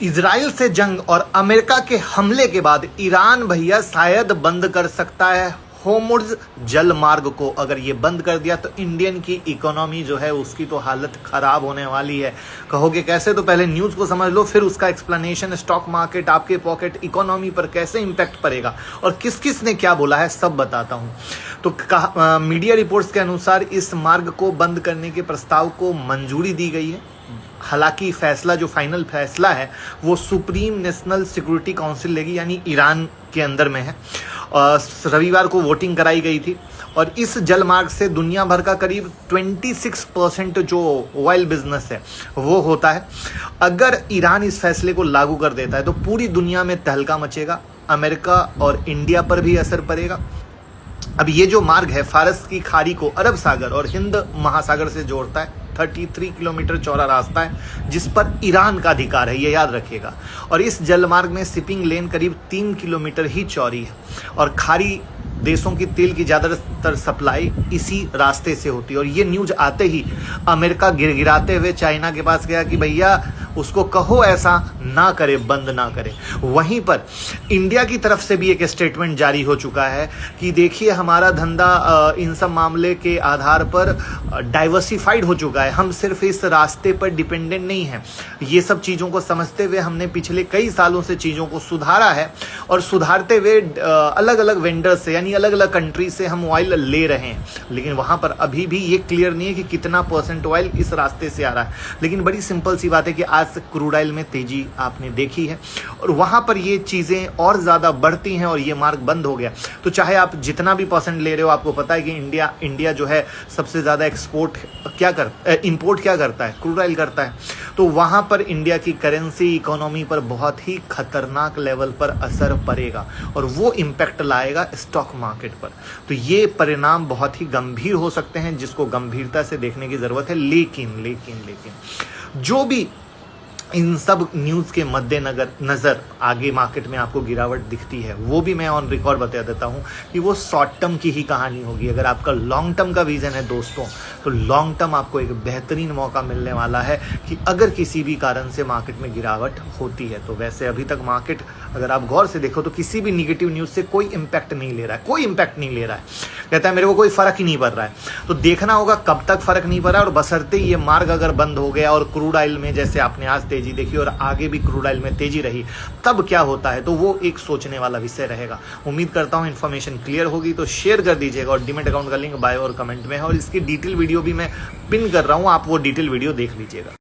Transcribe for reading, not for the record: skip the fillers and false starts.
Israel से जंग और अमेरिका के हमले के बाद ईरान भैया शायद बंद कर सकता है होर्मुज़ जल मार्ग को। अगर ये बंद कर दिया तो इंडियन की इकोनॉमी जो है उसकी तो हालत खराब होने वाली है। कहोगे कैसे? तो पहले न्यूज़ को समझ लो, फिर उसका एक्सप्लेनेशन, स्टॉक मार्केट, आपके पॉकेट, इकोनॉमी पर कैसे इम्पैक्ट पड़ेगा और किस किस ने क्या बोला है सब बताता हूँ। तो मीडिया रिपोर्ट्स के अनुसार इस मार्ग को बंद करने के प्रस्ताव को मंजूरी दी गई है। हालांकि फैसला, जो फाइनल फैसला है, वो सुप्रीम नेशनल सिक्योरिटी काउंसिल लेगी, यानी ईरान के अंदर में है। रविवार को वोटिंग कराई गई थी और इस जलमार्ग से दुनिया भर का करीब 26% जो ऑयल बिजनेस है वो होता है। अगर ईरान इस फैसले को लागू कर देता है तो पूरी दुनिया में तहलका मचेगा, अमेरिका और इंडिया पर भी असर पड़ेगा। अब ये जो मार्ग है फारस की खाड़ी को अरब सागर और हिंद महासागर से जोड़ता है। 33 किलोमीटर चौड़ा रास्ता है जिस पर ईरान का अधिकार है, ये याद रखिएगा। और इस जलमार्ग में शिपिंग लेन करीब 3 किलोमीटर ही चौड़ी है और खाड़ी देशों की तेल की ज़्यादातर सप्लाई इसी रास्ते से होती है। और ये न्यूज़ आते ही अमेरिका गिड़गिड़ाते हुए चाइना के पास गया कि भैया उसको कहो ऐसा ना करे, बंद ना करे। वहीं पर इंडिया की तरफ से भी एक स्टेटमेंट जारी हो चुका है कि देखिए हमारा धंधा इन सब मामले के आधार पर डाइवर्सिफाइड हो चुका है, हम सिर्फ इस रास्ते पर डिपेंडेंट नहीं हैं। ये सब चीज़ों को समझते हुए हमने पिछले कई सालों से चीज़ों को सुधारा है और सुधारते हुए अलग अलग वेंडर से, यानी अलग अलग कंट्री से हम ऑयल ले रहे हैं। लेकिन वहाँ पर अभी भी ये क्लियर नहीं है कि कितना % ऑयल इस रास्ते से आ रहा है। लेकिन बड़ी सिंपल सी बात है कि आज क्रूड ऑयल में तेजी आपने देखी है और वहां पर ये चीजें और ज्यादा बढ़ती हैं और ये मार्ग बंद हो गया। तो चाहे आप जितना भी % ले रहे हो, आपको पता है कि इंडिया जो है सबसे ज्यादा इंपोर्ट क्या करता है? क्रूड ऑयल करता है। तो वहां पर इंडिया की करेंसी, इकोनॉमी पर बहुत ही खतरनाक लेवल पर असर पड़ेगा और वो इम्पैक्ट लाएगा स्टॉक मार्केट पर। तो ये परिणाम बहुत ही गंभीर हो सकते हैं जिसको गंभीरता से देखने की जरूरत है। लेकिन जो भी इन सब न्यूज़ के मद्देनजर आगे मार्केट में आपको गिरावट दिखती है, वो भी मैं ऑन रिकॉर्ड बता देता हूँ कि वो शॉर्ट टर्म की ही कहानी होगी। अगर आपका लॉन्ग टर्म का विजन है दोस्तों, तो लॉन्ग टर्म आपको एक बेहतरीन मौका मिलने वाला है कि अगर किसी भी कारण से मार्केट में गिरावट होती है। तो वैसे अभी तक मार्केट, अगर आप गौर से देखो, तो किसी भी निगेटिव न्यूज़ से कोई इम्पैक्ट नहीं ले रहा है, कहता है मेरे को कोई फर्क ही नहीं पड़ रहा है। तो देखना होगा कब तक फर्क नहीं पड़ रहा है। और बशर्ते ये मार्ग अगर बंद हो गया और क्रूड ऑयल में जैसे आपने आज तेजी देखी और आगे भी क्रूड ऑयल में तेजी रही, तब क्या होता है, तो वो एक सोचने वाला विषय रहेगा। उम्मीद करता हूं इन्फॉर्मेशन क्लियर होगी, तो शेयर कर दीजिएगा। और डीमैट अकाउंट का लिंक बायो और कमेंट में है और इसकी डिटेल वीडियो भी मैं पिन कर रहा हूं, आप वो डिटेल वीडियो देख लीजिएगा।